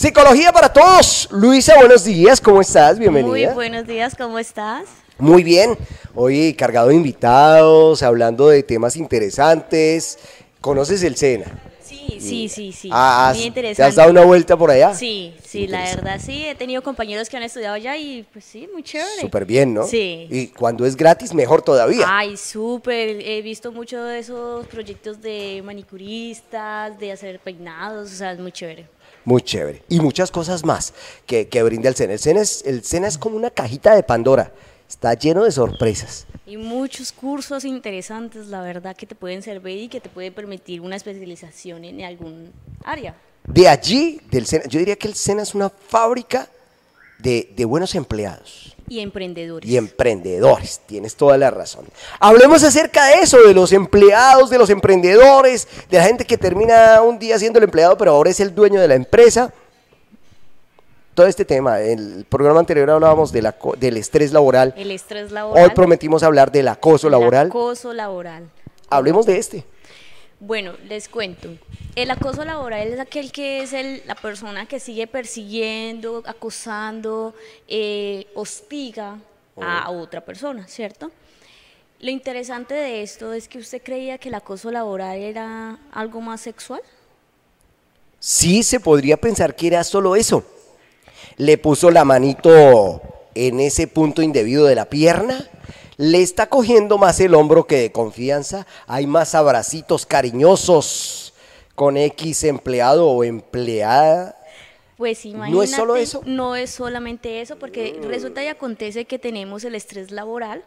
Psicología para Todos. Luisa, buenos días, ¿cómo estás? Bienvenida. Muy buenos días, ¿cómo estás? Muy bien, hoy cargado de invitados, hablando de temas interesantes. ¿Conoces el SENA? Sí, muy interesante. ¿Te has dado una vuelta por allá? Sí, la verdad sí, he tenido compañeros que han estudiado allá y pues sí, muy chévere. Súper bien, ¿no? Sí. Y cuando es gratis, mejor todavía. Ay, súper, he visto mucho de esos proyectos de manicuristas, de hacer peinados, o sea, es muy chévere. Muy chévere. Y muchas cosas más que brinda el SENA. El SENA es como una cajita de Pandora. Está lleno de sorpresas. Y muchos cursos interesantes, la verdad, que te pueden servir y que te pueden permitir una especialización en algún área. De allí, del SENA, yo diría que el SENA es una fábrica de buenos empleados. Y emprendedores. Y emprendedores, tienes toda la razón. Hablemos acerca de eso, de los empleados, de los emprendedores, de la gente que termina un día siendo el empleado, pero ahora es el dueño de la empresa. Todo este tema, en el programa anterior hablábamos del estrés laboral. El estrés laboral. Hoy prometimos hablar del acoso laboral. El acoso laboral. Hablemos de este. Bueno, les cuento. El acoso laboral es aquel que es la persona que sigue persiguiendo, acosando, hostiga a otra persona, ¿cierto? Lo interesante de esto es que usted creía que el acoso laboral era algo más sexual. Sí, se podría pensar que era solo eso. Le puso la manito en ese punto indebido de la pierna, le está cogiendo más el hombro que de confianza, hay más abracitos cariñosos con X empleado o empleada. Pues imagínate, ¿No es solo eso? No es solamente eso, porque resulta y acontece que tenemos el estrés laboral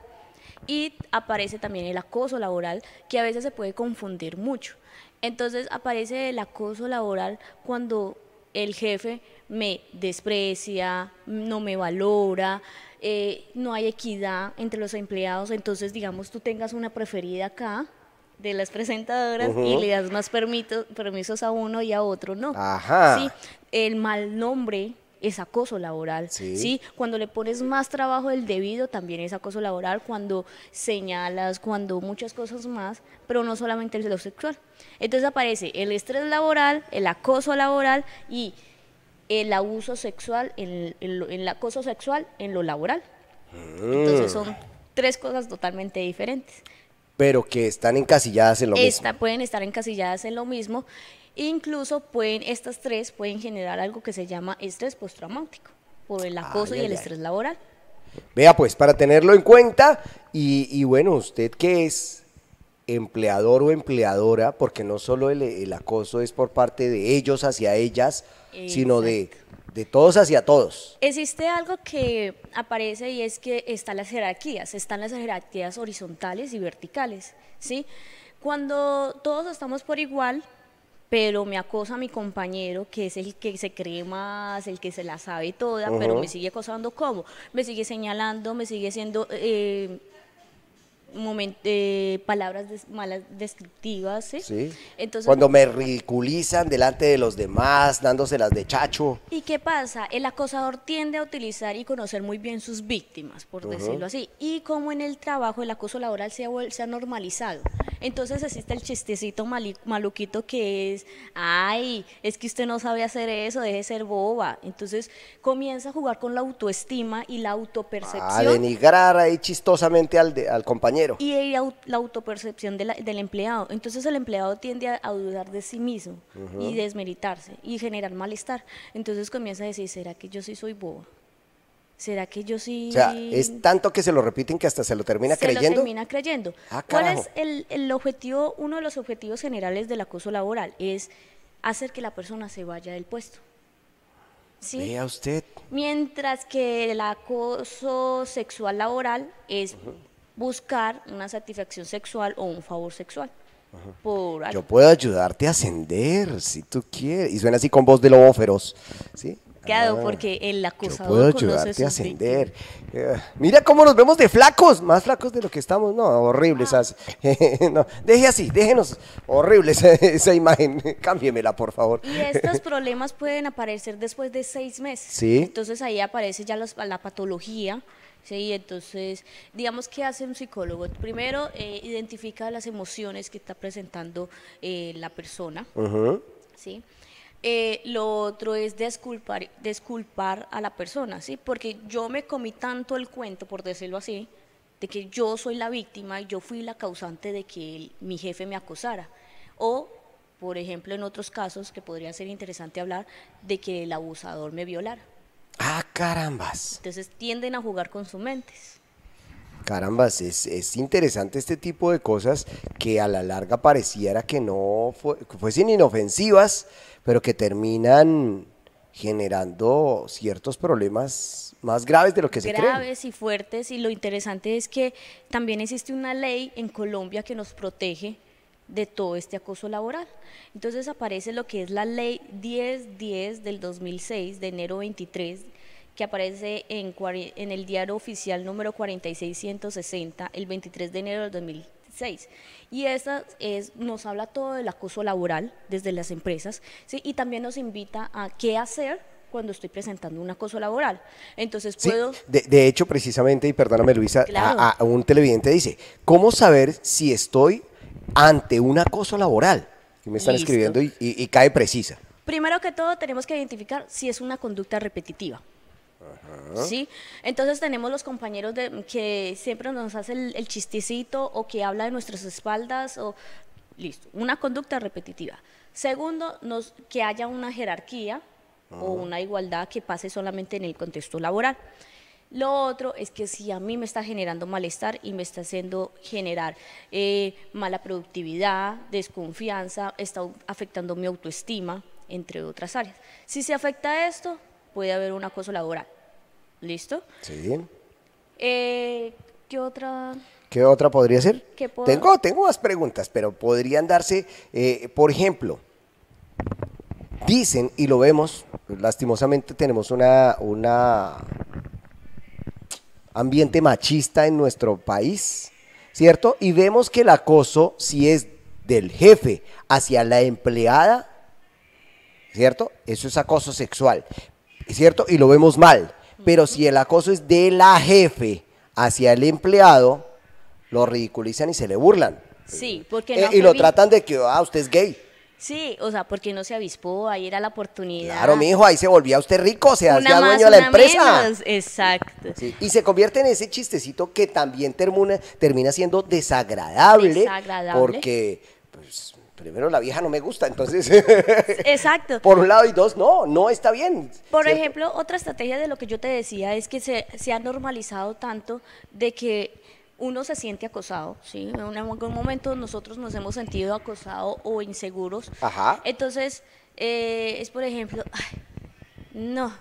y aparece también el acoso laboral, que a veces se puede confundir mucho. Entonces aparece el acoso laboral cuando el jefe me desprecia, no me valora, no hay equidad entre los empleados, entonces digamos tú tengas una preferida acá de las presentadoras y le das más permisos a uno y a otro no. Ajá. ¿Sí? El mal nombre es acoso laboral, ¿sí? Cuando le pones más trabajo del debido también es acoso laboral, cuando señalas, cuando muchas cosas más, pero no solamente el lo sexual. Entonces aparece el estrés laboral, el acoso laboral y el abuso sexual, el acoso sexual en lo laboral. Entonces son tres cosas totalmente diferentes. Pero que están encasilladas en lo mismo. Pueden estar encasilladas en lo mismo. Incluso estas tres pueden generar algo que se llama estrés postraumático por el acoso y el estrés laboral. Vea pues, para tenerlo en cuenta, y bueno, usted que es empleador o empleadora, porque no solo el acoso es por parte de ellos hacia ellas, sino de todos hacia todos. Existe algo que aparece y es que están las jerarquías horizontales y verticales, ¿sí? Cuando todos estamos por igual, pero me acosa mi compañero, que es el que se cree más, el que se la sabe toda, pero me sigue acosando, ¿cómo? Me sigue señalando, me sigue haciendo palabras malas descriptivas, ¿sí? Sí. Entonces, cuando me ridiculizan delante de los demás, dándoselas de chacho. ¿Y qué pasa? El acosador tiende a utilizar y conocer muy bien sus víctimas, por decirlo así. Y como en el trabajo el acoso laboral se ha normalizado. Entonces existe el chistecito maluquito que es, ay, es que usted no sabe hacer eso, deje de ser boba. Entonces comienza a jugar con la autoestima y la autopercepción. A denigrar ahí chistosamente al compañero. Y la autopercepción del empleado. Entonces el empleado tiende a dudar de sí mismo y desmeritarse y generar malestar. Entonces comienza a decir, ¿será que yo sí soy boba? ¿Será que yo sí...? O sea, es tanto que se lo repiten que hasta se lo termina creyendo. Se lo termina creyendo. Ah, ¿cuál carajo. es el objetivo? Uno de los objetivos generales del acoso laboral es hacer que la persona se vaya del puesto. ¿Sí? Vea usted. Mientras que el acoso sexual laboral es buscar una satisfacción sexual o un favor sexual. Por algo. Yo puedo ayudarte a ascender, si tú quieres. Y suena así con voz de lobo feroz, ¿sí? Claro, porque el Yo acosador puedo conoce ayudarte a sus ascender. Mira cómo nos vemos de flacos, más flacos de lo que estamos. No, horribles. No, deje así, déjenos horrible esa imagen. Cámbiemela, por favor. Y estos problemas pueden aparecer después de 6 meses. Sí. Entonces ahí aparece ya la patología. Sí, entonces, digamos, ¿qué hace un psicólogo? Primero, identifica las emociones que está presentando la persona, ¿sí? Lo otro es desculpar a la persona, ¿sí? Porque yo me comí tanto el cuento, por decirlo así, de que yo soy la víctima y yo fui la causante de que mi jefe me acosara. O, por ejemplo, en otros casos, que podría ser interesante hablar, de que el abusador me violara. Ah, carambas. Entonces tienden a jugar con sus mentes. Carambas, es interesante este tipo de cosas que a la larga pareciera que no que fuesen inofensivas, pero que terminan generando ciertos problemas más graves de lo que se creen. Graves y fuertes, y lo interesante es que también existe una ley en Colombia que nos protege de todo este acoso laboral. Entonces aparece lo que es la ley 1010 del 2006, de enero 23, que aparece en el diario oficial número 46160, el 23 de enero del 2006. Y esta nos habla todo del acoso laboral desde las empresas, ¿sí? Y también nos invita a qué hacer cuando estoy presentando un acoso laboral. Entonces Sí, puedo... de hecho, precisamente, y perdóname Luisa, Claro. a un televidente dice, ¿cómo saber si estoy ante un acoso laboral? Y me están Listo. escribiendo y cae precisa. Primero que todo tenemos que identificar si es una conducta repetitiva. ¿Sí? Entonces tenemos los compañeros que siempre nos hace el chistecito o que habla de nuestras espaldas, o listo, una conducta repetitiva. Segundo, que haya una jerarquía o una igualdad que pase solamente en el contexto laboral. Lo otro es que si a mí me está generando malestar y me está haciendo generar mala productividad, desconfianza, está afectando mi autoestima, entre otras áreas. Si se afecta esto, puede haber un acoso laboral. ¿Listo? Sí. ¿Qué otra? ¿Qué otra podría ser? ¿Qué puedo- Tengo más preguntas, pero podrían darse, por ejemplo, dicen, y lo vemos, lastimosamente tenemos una ambiente machista en nuestro país, ¿cierto? Y vemos que el acoso, si es del jefe hacia la empleada, ¿cierto? Eso es acoso sexual, ¿cierto? Y lo vemos mal. Pero si el acoso es de la jefe hacia el empleado, lo ridiculizan y se le burlan. Sí, porque no Y lo fue tratan de que, usted es gay. Sí, o sea, porque no se avispó, ahí era la oportunidad. Claro, mijo, ahí se volvía usted rico, se Una hacía más, dueño de la una empresa. menos, exacto. Sí, y se convierte en ese chistecito que también termina siendo desagradable. Desagradable. Porque, pues, primero la vieja no me gusta, entonces, Exacto. por un lado, y dos, no está bien. Por ¿cierto? ejemplo, otra estrategia de lo que yo te decía es que se ha normalizado tanto de que uno se siente acosado, ¿sí? En algún momento nosotros nos hemos sentido acosados o inseguros. Ajá. Entonces, es por ejemplo, ay, no,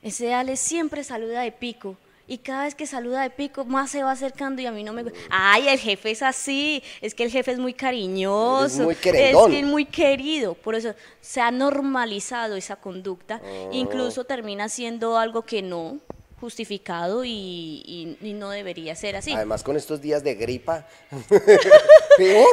ese Ale siempre saluda de pico. Y cada vez que saluda de pico, más se va acercando y a mí no me gusta. Ay, el jefe es así, es que el jefe es muy cariñoso, Es muy es querendón. que es muy querido. Por eso se ha normalizado esa conducta. Incluso termina siendo algo que no justificado y no debería ser así. Además, con estos días de gripa, peor.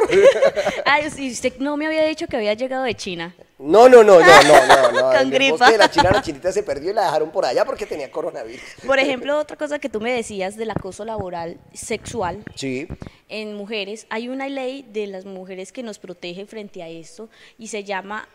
Ay, y usted no me había dicho que había llegado de China. No. Con El gripa. bosque de la chinita se perdió y la dejaron por allá porque tenía coronavirus. Por ejemplo, otra cosa que tú me decías del acoso laboral sexual. Sí. En mujeres, hay una ley de las mujeres que nos protege frente a esto y se llama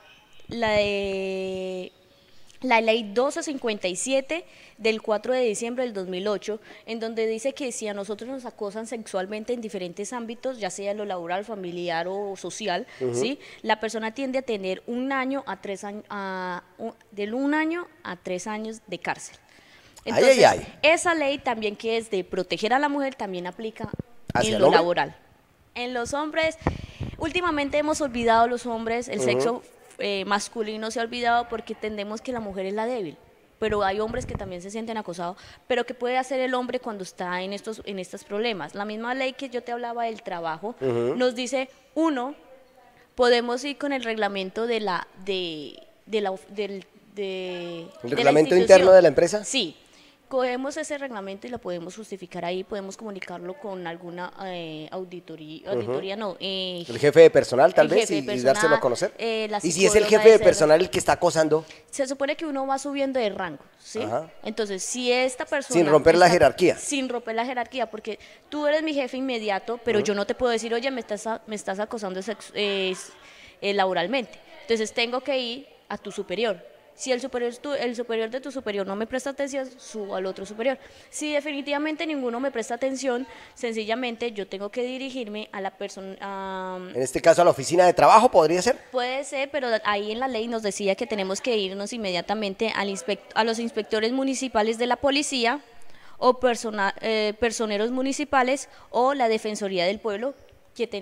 la ley 1257 del 4 de diciembre del 2008, en donde dice que si a nosotros nos acosan sexualmente en diferentes ámbitos, ya sea en lo laboral, familiar o social, ¿sí? La persona tiende a tener del 1 año a 3 años de cárcel. Entonces, ay. esa ley también, que es de proteger a la mujer, también aplica ¿Hacia en el lo hombre? laboral. En los hombres, últimamente hemos olvidado los hombres, el sexo masculino se ha olvidado porque entendemos que la mujer es la débil, pero hay hombres que también se sienten acosados, pero ¿qué puede hacer el hombre cuando está en estos problemas? La misma ley que yo te hablaba del trabajo nos dice, uno, podemos ir con el reglamento de la reglamento institución. interno de la empresa? Sí. Cogemos ese reglamento y lo podemos justificar ahí, podemos comunicarlo con alguna auditoría no. El jefe de personal, tal el vez, jefe de y personal, dárselo a conocer. la Y si es el psicóloga jefe de ser- personal el que está acosando, Se supone que uno va subiendo de rango, ¿sí? Ajá. Entonces, si esta persona... Sin romper la jerarquía. Sin romper la jerarquía, porque tú eres mi jefe inmediato, pero yo no te puedo decir, oye, me estás acosando laboralmente. Entonces, tengo que ir a tu superior. Si el superior de tu superior no me presta atención, subo al otro superior. Si definitivamente ninguno me presta atención, sencillamente yo tengo que dirigirme a la persona. En este caso a la oficina de trabajo, ¿podría ser? Puede ser, pero ahí en la ley nos decía que tenemos que irnos inmediatamente a los inspectores municipales de la policía o personeros municipales o la Defensoría del Pueblo,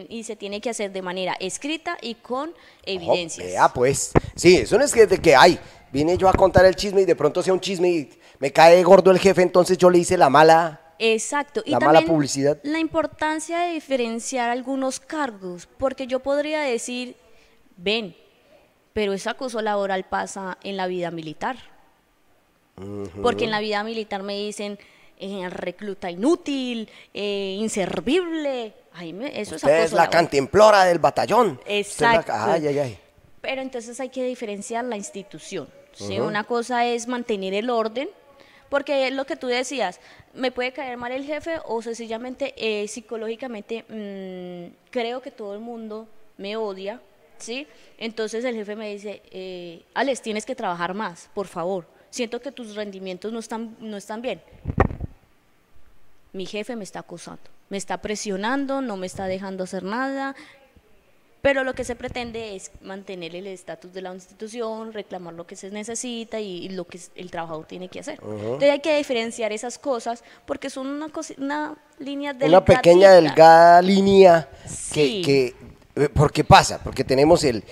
y se tiene que hacer de manera escrita y con evidencias. Ah, pues, sí, eso no es que de que, ay, vine yo a contar el chisme y de pronto sea un chisme y me cae gordo el jefe, entonces yo le hice la mala... Exacto, y la también mala publicidad. la importancia de diferenciar algunos cargos, porque yo podría decir, ven, pero ese acoso laboral pasa en la vida militar, porque en la vida militar me dicen recluta inútil, inservible, eso es acoso Usted es la laboral. cantimplora del batallón. Exacto. Ay. Pero entonces hay que diferenciar la institución, ¿sí? Una cosa es mantener el orden, porque es lo que tú decías, me puede caer mal el jefe o sencillamente psicológicamente creo que todo el mundo me odia, ¿sí? Entonces el jefe me dice, Alex, tienes que trabajar más, por favor, siento que tus rendimientos no están bien. Mi jefe me está acosando, me está presionando, no me está dejando hacer nada, pero lo que se pretende es mantener el estatus de la institución, reclamar lo que se necesita y lo que el trabajador tiene que hacer. Entonces hay que diferenciar esas cosas porque son una línea delgadita. Una pequeña delgada línea Sí. ¿por qué pasa? Porque tenemos el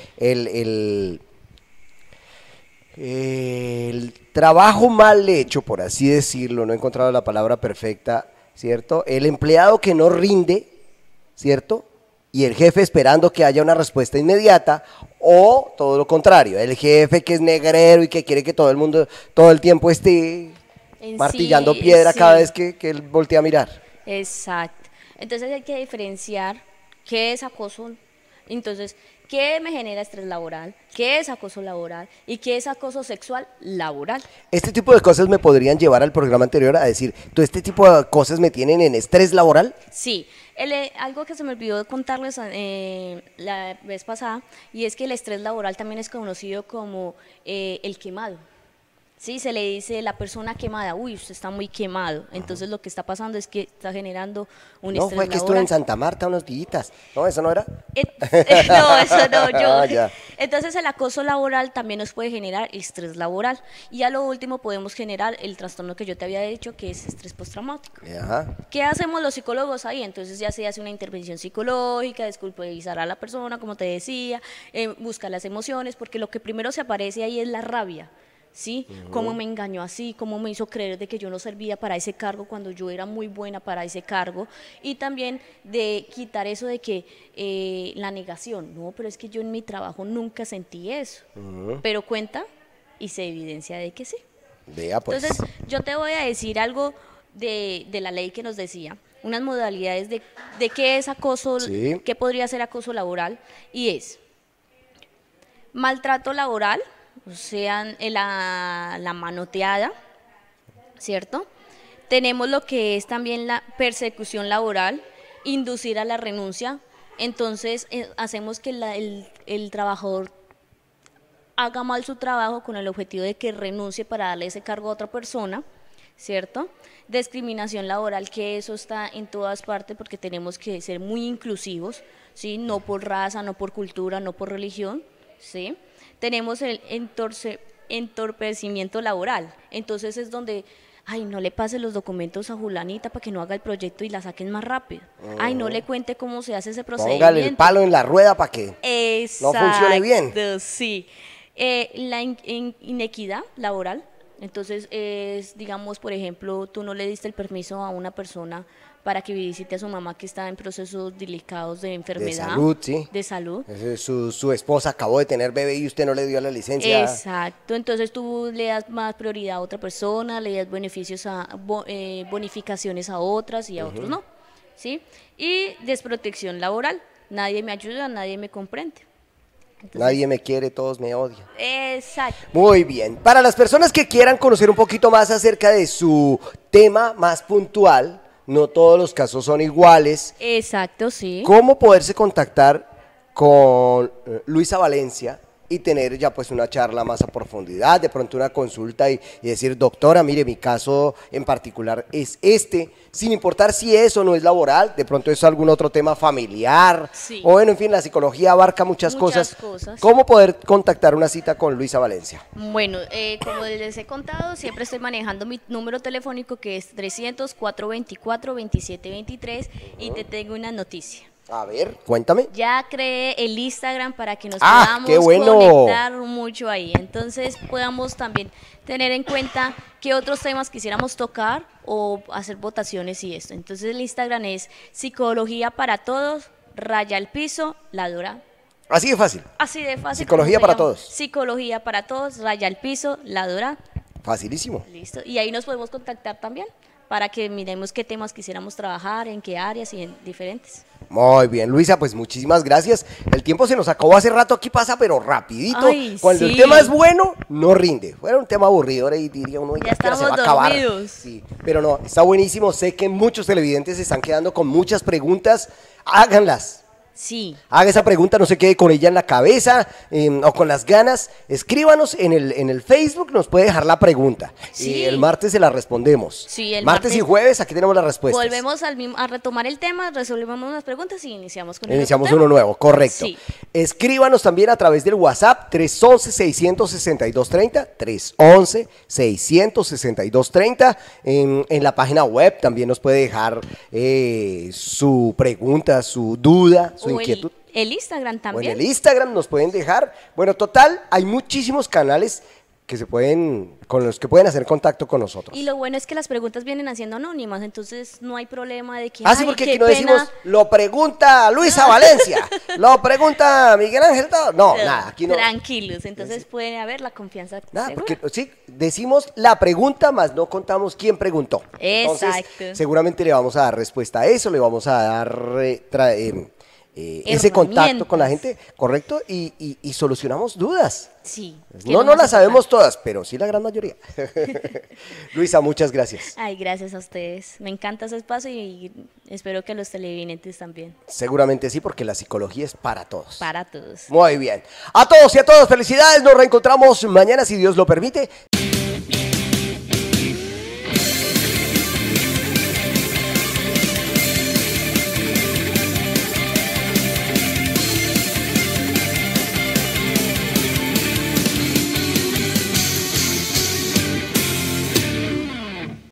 trabajo mal hecho, por así decirlo, no he encontrado la palabra perfecta, ¿cierto? El empleado que no rinde, ¿cierto? Y el jefe esperando que haya una respuesta inmediata, o todo lo contrario, el jefe que es negrero y que quiere que todo el mundo todo el tiempo esté martillando piedra cada vez que él voltea a mirar. Exacto. Entonces hay que diferenciar qué es acoso. Entonces, ¿qué me genera estrés laboral? ¿Qué es acoso laboral? ¿Y qué es acoso sexual laboral? Este tipo de cosas me podrían llevar al programa anterior a decir, ¿todo este tipo de cosas me tienen en estrés laboral? Sí, algo que se me olvidó contarles la vez pasada, y es que el estrés laboral también es conocido como el quemado. Sí, se le dice la persona quemada, uy, usted está muy quemado. Entonces lo que está pasando es que está generando un No, estrés fue que estuve laboral. en Santa Marta unos días. No, ¿eso no era? No, eso no, yo. Ah, ya. Entonces el acoso laboral también nos puede generar estrés laboral. Y a lo último podemos generar el trastorno que yo te había dicho, que es estrés postraumático. Ajá. ¿Qué hacemos los psicólogos ahí? Entonces ya se hace una intervención psicológica, desculpabilizar a la persona, como te decía, buscar las emociones, porque lo que primero se aparece ahí es la rabia. ¿Sí? Cómo me engañó así, cómo me hizo creer de que yo no servía para ese cargo cuando yo era muy buena para ese cargo, y también de quitar eso de que la negación, no, pero es que yo en mi trabajo nunca sentí eso, pero cuenta y se evidencia de que sí. Vea, pues. Entonces yo te voy a decir algo de la ley que nos decía, unas modalidades de qué es acoso, Sí. qué podría ser acoso laboral, y es maltrato laboral, o sea, la manoteada, ¿cierto? Tenemos lo que es también la persecución laboral, inducir a la renuncia. Entonces hacemos que el trabajador haga mal su trabajo con el objetivo de que renuncie para darle ese cargo a otra persona, ¿cierto? Discriminación laboral, que eso está en todas partes porque tenemos que ser muy inclusivos, ¿sí? No por raza, no por cultura, no por religión, ¿sí? Tenemos el entorpecimiento laboral, entonces es donde, ay, no le pase los documentos a Julanita para que no haga el proyecto y la saquen más rápido, ay, no le cuente cómo se hace ese procedimiento. Póngale el palo en la rueda para que no funcione bien. Sí. La inequidad laboral, entonces es, digamos, por ejemplo, tú no le diste el permiso a una persona para que visite a su mamá que está en procesos delicados de enfermedad. De salud, sí. De salud. Su esposa acabó de tener bebé y usted no le dio la licencia. Exacto, entonces tú le das más prioridad a otra persona, le das beneficios bonificaciones a otras y a otros no, ¿sí? Y desprotección laboral, nadie me ayuda, nadie me comprende. Entonces, nadie me quiere, todos me odian. Exacto. Muy bien. Para las personas que quieran conocer un poquito más acerca de su tema más puntual, no todos los casos son iguales. Exacto, sí. ¿Cómo poderse contactar con Luisa Valencia y tener ya pues una charla más a profundidad, de pronto una consulta y decir, doctora, mire, mi caso en particular es este, sin importar si eso no es laboral, de pronto es algún otro tema familiar, Sí. o bueno, en fin, la psicología abarca muchas cosas. ¿Cómo poder contactar una cita con Luisa Valencia? Bueno, como les he contado, siempre estoy manejando mi número telefónico que es 300-424-2723 y te tengo una noticia. A ver, cuéntame. Ya creé el Instagram para que nos ¡qué podamos bueno! conectar mucho ahí. Entonces podamos también tener en cuenta qué otros temas quisiéramos tocar o hacer votaciones y esto. Entonces el Instagram es Psicología para Todos, raya al piso, la Dora. Así de fácil. Así de fácil. Psicología para todos. Psicología para Todos, raya al piso, la Dora. Facilísimo. Listo. Y ahí nos podemos contactar también para que miremos qué temas quisiéramos trabajar, en qué áreas y en diferentes. Muy bien, Luisa, pues muchísimas gracias. El tiempo se nos acabó hace rato, aquí pasa, pero rapidito. Ay, Cuando el sí. tema es bueno, no rinde. Fuera un tema aburrido, ahora y diría uno, Ya ya se va a estamos acabar. dormidos. Sí, pero no, está buenísimo. Sé que muchos televidentes se están quedando con muchas preguntas. Háganlas. Sí. Haga esa pregunta, no se quede con ella en la cabeza o con las ganas. Escríbanos en el Facebook, nos puede dejar la pregunta. Sí. Y el martes se la respondemos. Sí, el martes y martes jueves, aquí tenemos las respuestas. Volvemos a retomar el tema, resolvemos unas preguntas y iniciamos con Iniciamos el otro uno nuevo, correcto. Sí. Escríbanos también a través del WhatsApp 311-662-30, 311-662-30. En la página web también nos puede dejar su pregunta, su duda, su O inquietud. el Instagram O también. en el Instagram nos pueden dejar. Bueno, total, hay muchísimos canales que con los que pueden hacer contacto con nosotros. Y lo bueno es que las preguntas vienen haciendo anónimas, entonces no hay problema de que. Ah, sí, "Ay, porque qué aquí no pena". decimos, lo pregunta Luisa Valencia, lo pregunta Miguel Ángel, no, nada, aquí no. Tranquilos, entonces puede haber la confianza. Nada, segura. porque sí, decimos la pregunta, más no contamos quién preguntó. Entonces, Exacto. seguramente le vamos a dar respuesta a eso, le vamos a dar ese contacto con la gente, correcto, y solucionamos dudas. Sí. No las sabemos todas, pero sí la gran mayoría. Luisa, muchas gracias. Ay, gracias a ustedes. Me encanta ese espacio y espero que los televidentes también. Seguramente sí, porque la psicología es para todos. Para todos. Muy bien. A todos y a todas, felicidades. Nos reencontramos mañana, si Dios lo permite.